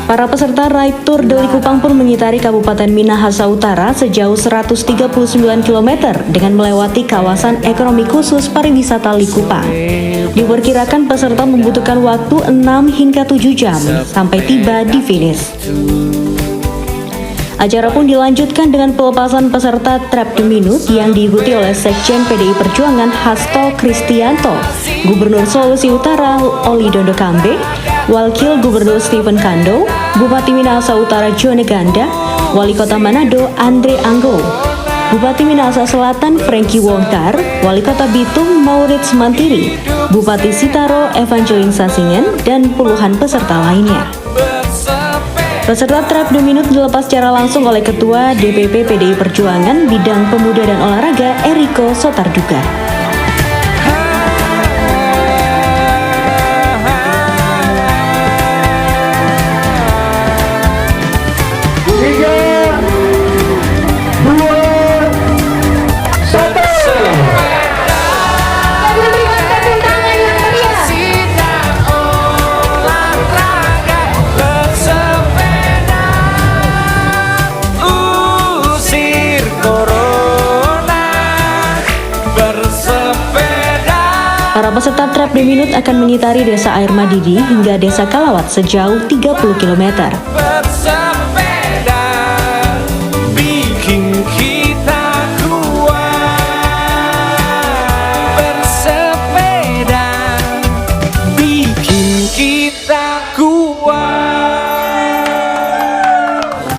Para peserta Ride Tour Deli Kupang pun mengitari Kabupaten Minahasa Utara sejauh 139 km dengan melewati kawasan ekonomi khusus pariwisata Likupang. Diperkirakan peserta membutuhkan waktu 6 hingga 7 jam sampai tiba di finish. Acara pun dilanjutkan dengan pelepasan peserta Trap the Minute yang diikuti oleh Sekjen PDI Perjuangan Hasto Kristianto, Gubernur Sulawesi Utara Oli Dondo Kambe, Wakil Gubernur Stephen Kando, Bupati Minahasa Utara Jone Ganda, Wali Kota Manado Andre Anggo, Bupati Minahasa Selatan Frankie Wongkar, Wali Kota Bitung Maurits Mantiri, Bupati Sitaro Evangeline Sasingen, dan puluhan peserta lainnya. Peserta Trap the Minute dilepas secara langsung oleh Ketua DPP PDI Perjuangan Bidang Pemuda dan Olahraga Eriko Sotarduga. Para peserta Trap the Minute akan mengitari Desa Air Madidi hingga Desa Kalawat sejauh 30 km.